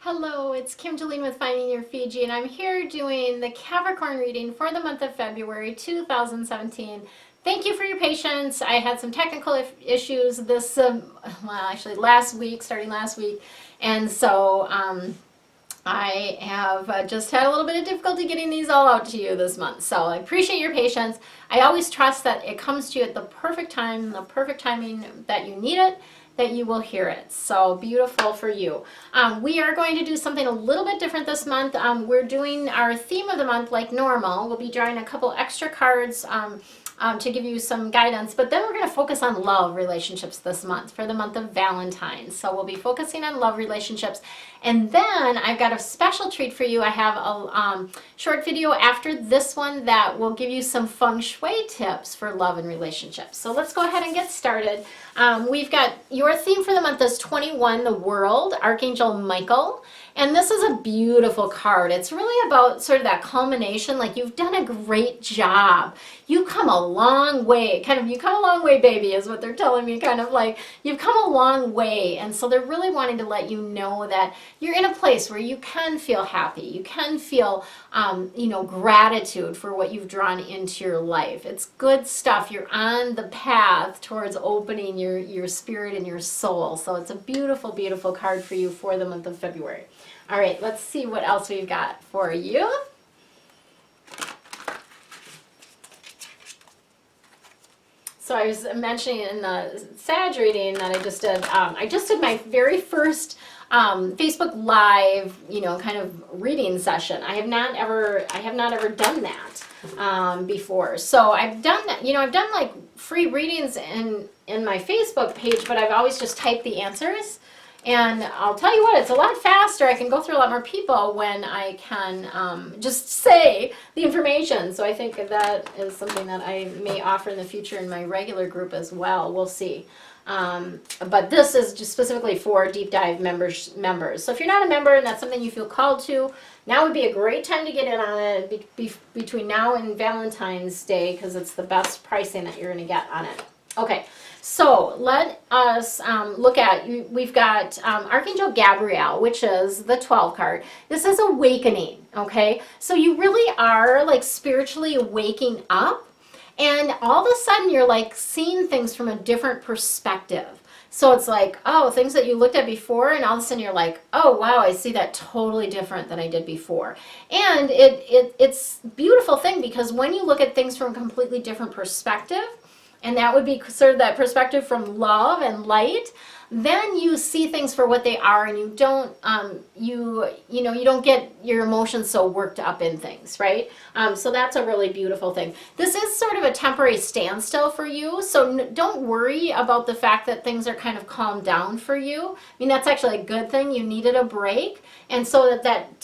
Hello, it's Kim Jolene with Finding Your Fiji, and I'm here doing the Capricorn reading for the month of February 2017. Thank you for your patience. I had some technical issues starting last week, and so I have just had a little bit of difficulty getting these all out to you this month. So I appreciate your patience. I always trust that it comes to you at the perfect time, the perfect timing that you need it, that you will hear it. So beautiful for you. We are going to do something a little bit different this month. We're doing our theme of the month like normal. We'll be drawing a couple extra cards to give you some guidance, but then we're going to focus on love relationships this month for the month of Valentine's. So we'll be focusing on love relationships, and then I've got a special treat for you. I have a short video after this one that will give you some feng shui tips for love and relationships. So let's go ahead and get started. We've got your theme for the month is 21, the World, Archangel Michael. And this is a beautiful card. It's really about sort of that culmination, like you've done a great job. You've come a long way, you come a long way, baby, is what they're telling me, kind of like you've come a long way. And so they're really wanting to let you know that you're in a place where you can feel happy. You can feel, gratitude for what you've drawn into your life. It's good stuff. You're on the path towards opening your spirit and your soul. So it's a beautiful, beautiful card for you for the month of February. All right, let's see what else we've got for you. So I was mentioning in the Sag reading that I just did my very first Facebook Live, kind of reading session. I have not ever done that before. So I've done that, I've done like free readings in my Facebook page, but I've always just typed the answers. And I'll tell you what, it's a lot faster. I can go through a lot more people when I can just say the information. So I think that is something that I may offer in the future in my regular group as well. We'll see. But this is just specifically for Deep Dive members. So if you're not a member and that's something you feel called to, now would be a great time to get in on it between now and Valentine's Day, because it's the best pricing that you're going to get on it. Okay. So let us look at, we've got Archangel Gabriel, which is the 12 card. This is awakening, okay? So you really are like spiritually waking up, and all of a sudden you're like seeing things from a different perspective. So it's like, oh, things that you looked at before, and all of a sudden you're like, oh, wow, I see that totally different than I did before. And it's a beautiful thing, because when you look at things from a completely different perspective, and that would be sort of that perspective from love and light, then you see things for what they are, and you don't you don't get your emotions so worked up in things, right? So that's a really beautiful thing. This is sort of a temporary standstill for you, so don't worry about the fact that things are kind of calmed down for you. I mean, that's actually a good thing. You needed a break, and so that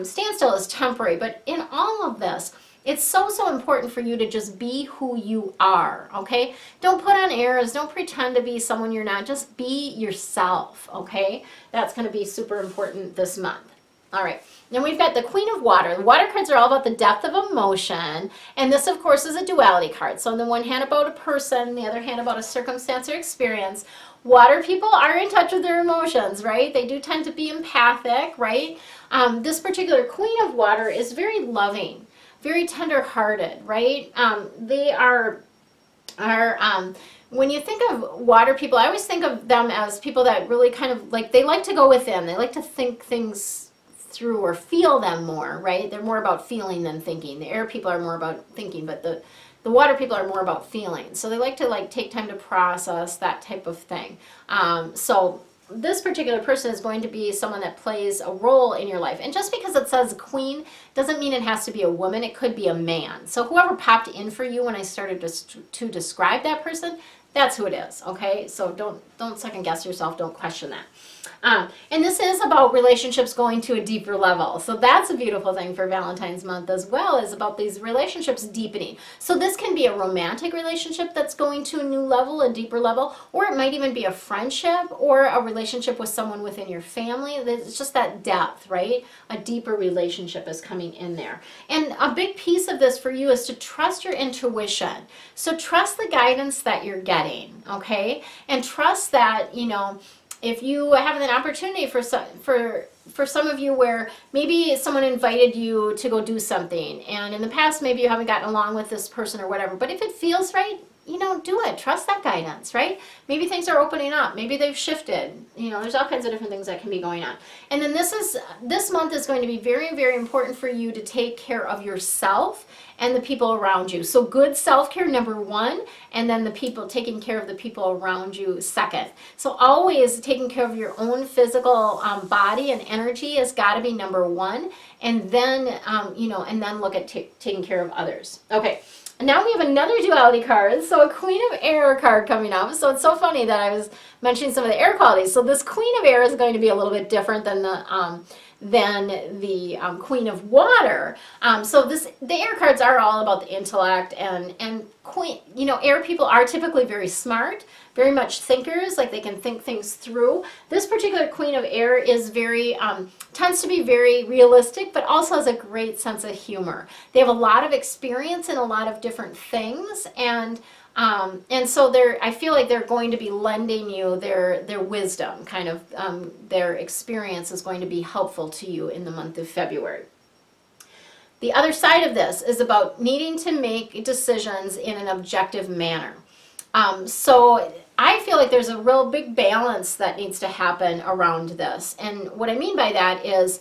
standstill is temporary. But in all of this, it's so important for you to just be who you are, okay? Don't put on airs. Don't pretend to be someone you're not. Just be yourself, okay? That's going to be super important this month. All right. Then we've got the Queen of Water. The water cards are all about the depth of emotion. And this, of course, is a duality card. So on the one hand about a person, the other hand about a circumstance or experience. Water people are in touch with their emotions, right? They do tend to be empathic, right? This particular Queen of Water is very loving, very tender-hearted, right? They are when you think of water people, I always think of them as people that really kind of like, they like to go within. They like to think things through or feel them more, right? They're more about feeling than thinking. The air people are more about thinking, but the water people are more about feeling. So they like to like take time to process that type of thing. So this particular person is going to be someone that plays a role in your life. And just because it says queen doesn't mean it has to be a woman. It could be a man. So whoever popped in for you when I started to describe that person, that's who it is, okay? So don't second guess yourself. Don't question that. And this is about relationships going to a deeper level. So that's a beautiful thing for Valentine's month as well, is about these relationships deepening. So this can be a romantic relationship that's going to a new level, a deeper level, or it might even be a friendship or a relationship with someone within your family. It's just that depth, right? A deeper relationship is coming in there. And a big piece of this for you is to trust your intuition. So trust the guidance that you're getting, okay? And trust that, if you have an opportunity for some of you where maybe someone invited you to go do something, and in the past maybe you haven't gotten along with this person or whatever, but if it feels right, do it. Trust that guidance, right? Maybe things are opening up. Maybe they've shifted. There's all kinds of different things that can be going on. And then this month is going to be very, very important for you to take care of yourself and the people around you. So good self-care, number one, and then taking care of the people around you, second. So always taking care of your own physical body and energy has got to be number one, and then and then look at taking care of others. Okay. And now we have another duality card, so a Queen of Air card coming up. So it's so funny that I was mentioning some of the air qualities. So this Queen of Air is going to be a little bit different than the Queen of Water. So the air cards are all about the intellect, and Queen. Air people are typically very smart, very much thinkers, like they can think things through. This particular Queen of Air is tends to be very realistic, but also has a great sense of humor. They have a lot of experience in a lot of different things, and so I feel like they're going to be lending you their wisdom, kind of their experience is going to be helpful to you in the month of February. The other side of this is about needing to make decisions in an objective manner. So I feel like there's a real big balance that needs to happen around this. And what I mean by that is,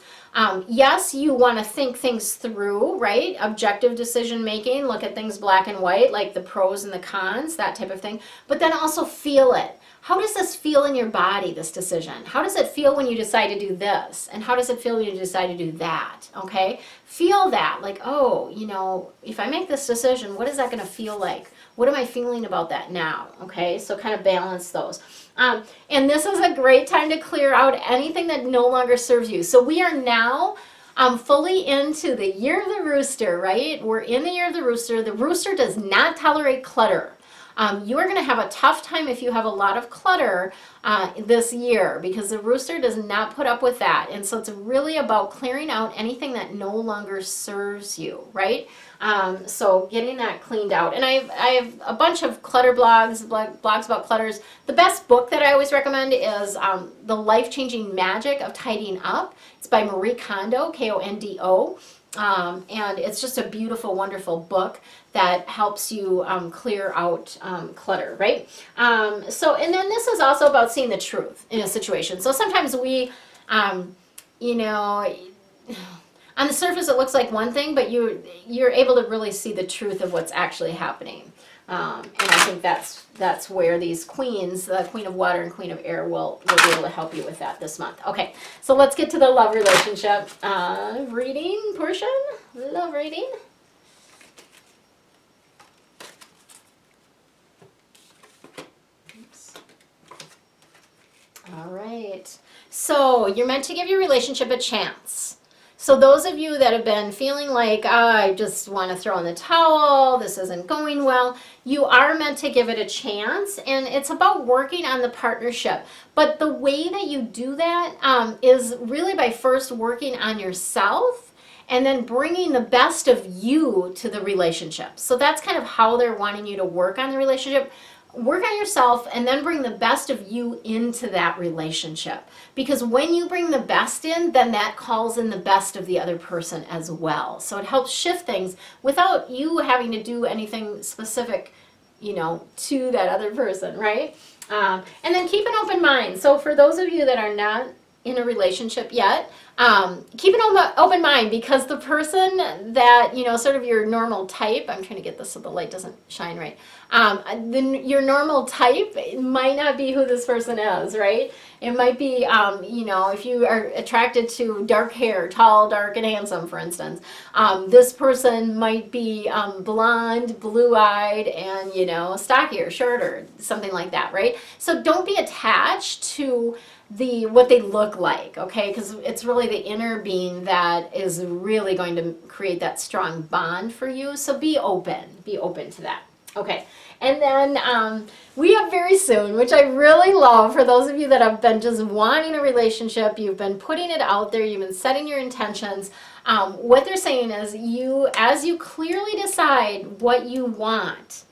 yes, you want to think things through, right? Objective decision making, look at things black and white, like the pros and the cons, that type of thing. But then also feel it. How does this feel in your body, this decision? How does it feel when you decide to do this? And how does it feel when you decide to do that? Okay? Feel that, like, oh, if I make this decision, what is that going to feel like? What am I feeling about that now? Okay, so kind of balance those. And this is a great time to clear out anything that no longer serves you. So we are now fully into the year of the rooster, right? We're in the year of the rooster. The rooster does not tolerate clutter. You are going to have a tough time if you have a lot of clutter this year, because the rooster does not put up with that. And so it's really about clearing out anything that no longer serves you, right? So getting that cleaned out. And I have a bunch of clutter blogs about clutters. The best book that I always recommend is The Life-Changing Magic of Tidying Up. It's by Marie Kondo, Kondo. And it's just a beautiful, wonderful book that helps you clear out clutter, right? And then this is also about seeing the truth in a situation. So sometimes we, on the surface it looks like one thing, but you're able to really see the truth of what's actually happening. And I think that's where these queens, the Queen of Water and Queen of Air, will be able to help you with that this month. Okay, so let's get to the love relationship reading portion. Love reading. Oops. All right. So you're meant to give your relationship a chance. So those of you that have been feeling like, I just want to throw in the towel, this isn't going well, you are meant to give it a chance, and it's about working on the partnership. But the way that you do that is really by first working on yourself and then bringing the best of you to the relationship. So that's kind of how they're wanting you to work on the relationship. Work on yourself and then bring the best of you into that relationship. Because when you bring the best in, then that calls in the best of the other person as well. So it helps shift things without you having to do anything specific, to that other person, right? And then keep an open mind. So for those of you that are not in a relationship yet, keep an open mind, because the person that, sort of your normal type, I'm trying to get this so the light doesn't shine right, your normal type might not be who this person is, right? It might be, if you are attracted to dark hair, tall, dark, and handsome, for instance, this person might be blonde, blue-eyed, and, stockier, shorter, something like that, right? So don't be attached to what they look like, okay? Because it's really the inner being that is really going to create that strong bond for you. So be open to that. Okay, and then we have very soon, which I really love, for those of you that have been just wanting a relationship, you've been putting it out there, you've been setting your intentions. What they're saying is, as you clearly decide what you want,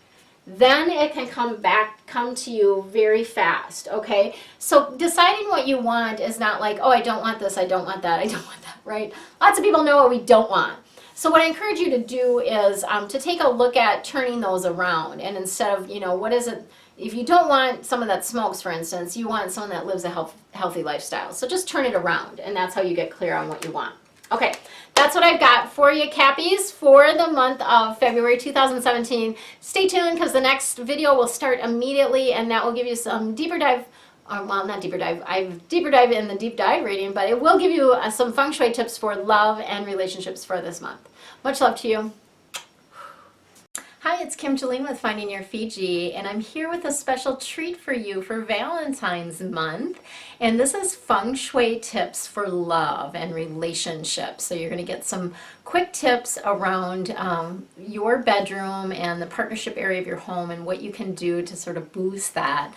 then it can come to you very fast, okay? So deciding what you want is not like, oh, I don't want this, I don't want that, I don't want that, right? Lots of people know what we don't want. So what I encourage you to do is to take a look at turning those around, and instead of, what is it, if you don't want someone that smokes, for instance, you want someone that lives a healthy lifestyle. So just turn it around, and that's how you get clear on what you want. Okay, that's what I've got for you, Cappies, for the month of February 2017. Stay tuned, because the next video will start immediately, and that will give you some deeper dive, well, not deeper dive, I've deeper dive in the deep dive reading, but it will give you some feng shui tips for love and relationships for this month. Much love to you. Hi, it's Kim Jolene with Finding Your Fiji, and I'm here with a special treat for you for Valentine's month. And this is feng shui tips for love and relationships. So you're going to get some quick tips around your bedroom and the partnership area of your home, and what you can do to sort of boost that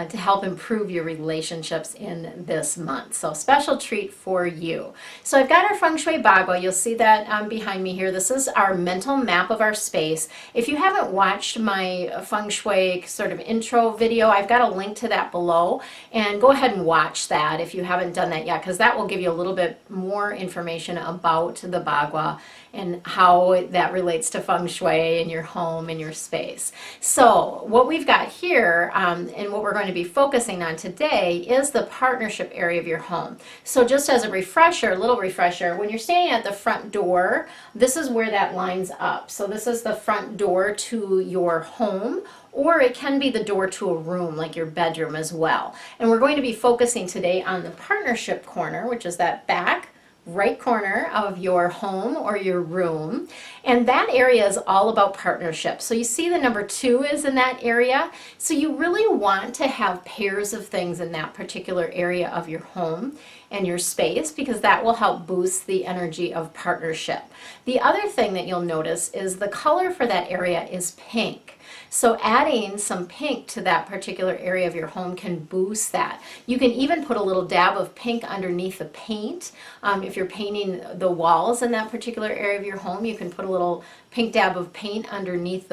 to help improve your relationships in this month. So special treat for you. So I've got our feng shui bagua. You'll see that behind me here. This is our mental map of our space. If you haven't watched my feng shui sort of intro video, I've got a link to that below, and go ahead and watch that if you haven't done that yet, because that will give you a little bit more information about the bagua and how that relates to feng shui in your home and your space. So what we've got here and what we're going to be focusing on today is the partnership area of your home. So just as a refresher, a little refresher, when you're standing at the front door, this is where that lines up. So this is the front door to your home, or it can be the door to a room like your bedroom as well. And we're going to be focusing today on the partnership corner, which is that back right corner of your home or your room, and that area is all about partnership. So you see the number 2 is in that area, so you really want to have pairs of things in that particular area of your home and your space, because that will help boost the energy of partnership. The other thing that you'll notice is the color for that area is pink. So adding some pink to that particular area of your home can boost that. You can even put a little dab of pink underneath the paint. If you're painting the walls in that particular area of your home, you can put a little pink dab of paint underneath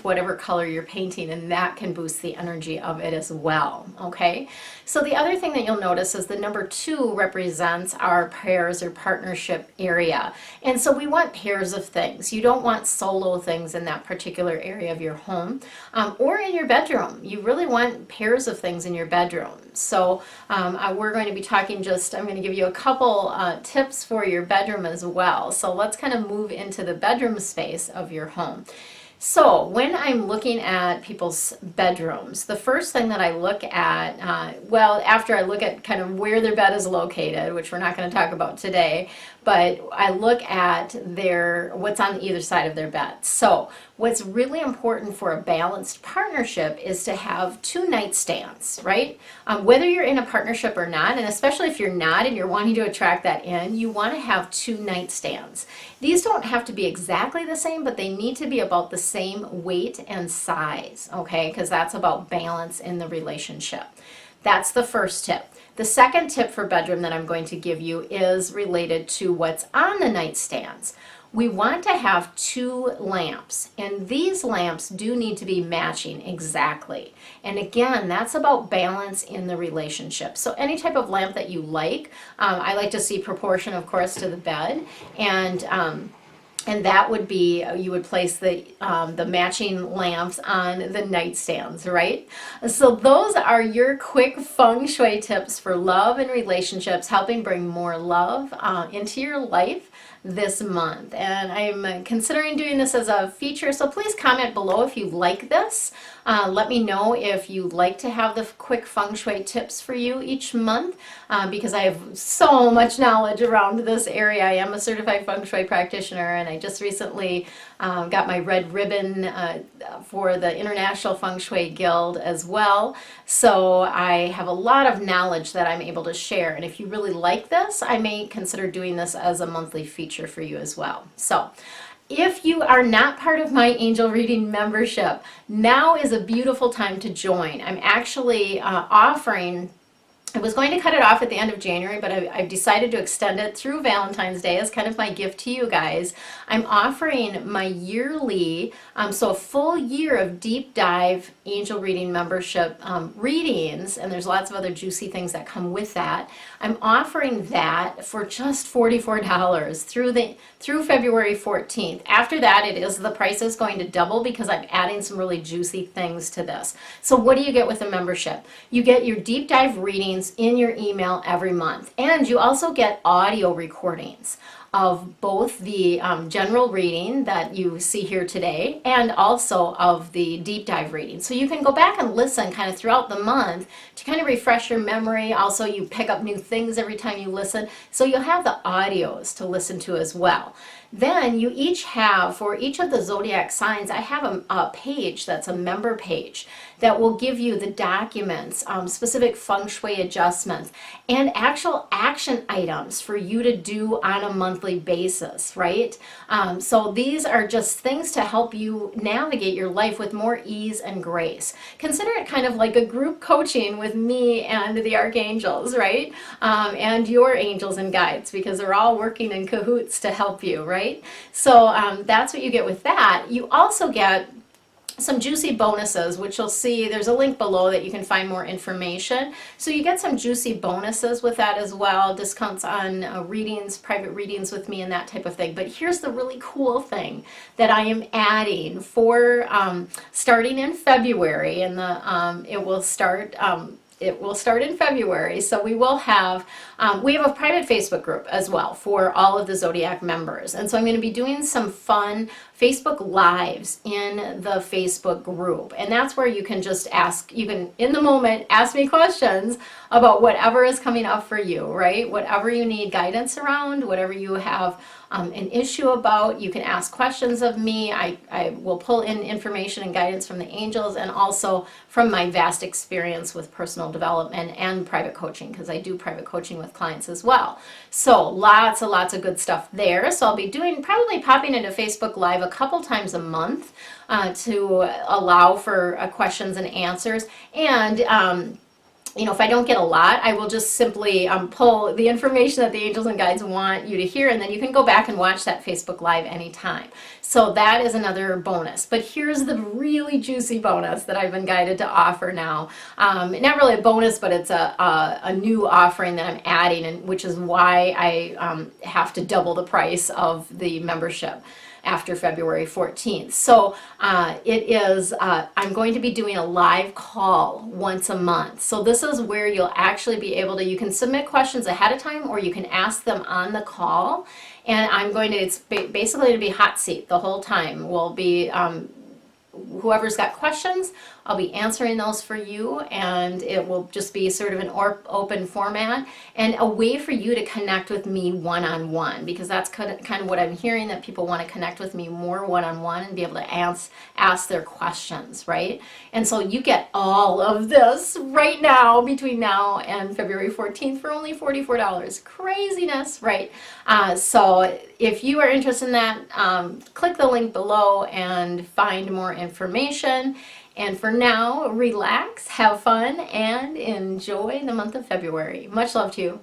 whatever color you're painting, and that can boost the energy of it as well, okay? So the other thing that you'll notice is the number 2 represents our pairs or partnership area. And so we want pairs of things. You don't want solo things in that particular area of your home or in your bedroom. You really want pairs of things in your bedroom. So we're going to be talking I'm going to give you a couple tips for your bedroom as well. So let's kind of move into the bedroom space of your home. So when I'm looking at people's bedrooms, the first thing that I look at, after I look at kind of where their bed is located, which we're not going to talk about today, but I look at what's on either side of their bed. So what's really important for a balanced partnership is to have 2 nightstands, right? Whether you're in a partnership or not, and especially if you're not and you're wanting to attract that in, you want to have 2 nightstands. These don't have to be exactly the same, but they need to be about the same weight and size, okay? Because that's about balance in the relationship. That's the first tip. The second tip for bedroom that I'm going to give you is related to what's on the nightstands. We want to have 2 lamps, and these lamps do need to be matching exactly. And again, that's about balance in the relationship. So any type of lamp that you like, I like to see proportion, of course, to the bed, and that would be, you would place the matching lamps on the nightstands, right? So those are your quick feng shui tips for love and relationships, helping bring more love into your life this month. And I'm considering doing this as a feature, so please comment below if you like this. Let me know if you'd like to have the quick feng shui tips for you each month, because I have so much knowledge around this area. I am a certified feng shui practitioner, and I just recently got my red ribbon for the International Feng Shui Guild as well. So I have a lot of knowledge that I'm able to share, and if you really like this, I may consider doing this as a monthly feature for you as well. So if you are not part of my angel reading membership, now is a beautiful time to join. I'm actually offering I was going to cut it off at the end of January, but I've decided to extend it through Valentine's Day as kind of my gift to you guys. I'm offering my yearly, so a full year of deep dive angel reading membership readings, and there's lots of other juicy things that come with that. I'm offering that for just $44 through February 14th. After that, the price is going to double because I'm adding some really juicy things to this. So what do you get with a membership? You get your deep dive readings in your email every month, and you also get audio recordings of both the general reading that you see here today and also of the deep dive reading. So you can go back and listen kind of throughout the month to kind of refresh your memory. Also, you pick up new things every time you listen. So you'll have the audios to listen to as well. Then you each have, for each of the zodiac signs, I have a page that's a member page that will give you the documents, specific feng shui adjustments, and actual action items for you to do on a monthly basis, right? So these are just things to help you navigate your life with more ease and grace. Consider it kind of like a group coaching with me and the archangels, right? And your angels and guides, because they're all working in cahoots to help you, right? So that's what you get with that. You also get some juicy bonuses, which you'll see there's a link below that you can find more information. So you get some juicy bonuses with that as well, discounts on readings, private readings with me and that type of thing. But here's the really cool thing that I am adding for starting in February, and it will start in February. So we will have, we have a private Facebook group as well for all of the Zodiac members. And so I'm going to be doing some fun Facebook Lives in the Facebook group. And that's where you can just ask, you can, in the moment, ask me questions about whatever is coming up for you, right? Whatever you need guidance around, whatever you have an issue about, you can ask questions of me. I will pull in information and guidance from the angels and also from my vast experience with personal development and private coaching, because I do private coaching with clients as well. So lots and lots of good stuff there. So I'll be probably popping into Facebook Live a couple times a month to allow for questions and answers. And you know, if I don't get a lot, I will just simply pull the information that the angels and guides want you to hear, and then you can go back and watch that Facebook Live anytime. So that is another bonus. But here's the really juicy bonus that I've been guided to offer now. Not really a bonus, but it's a new offering that I'm adding, and which is why I have to double the price of the membership after February 14th. So I'm going to be doing a live call once a month. So this is where you'll actually be able to, you can submit questions ahead of time or you can ask them on the call. And it's basically to be hot seat the whole time. We'll be, whoever's got questions, I'll be answering those for you, and it will just be sort of an open format and a way for you to connect with me one-on-one, because that's kind of what I'm hearing, that people want to connect with me more one-on-one and be able to ask their questions, right? And so you get all of this right now between now and February 14th for only $44. Craziness, right? So if you are interested in that, click the link below and find more information. And for now, relax, have fun, and enjoy the month of February. Much love to you.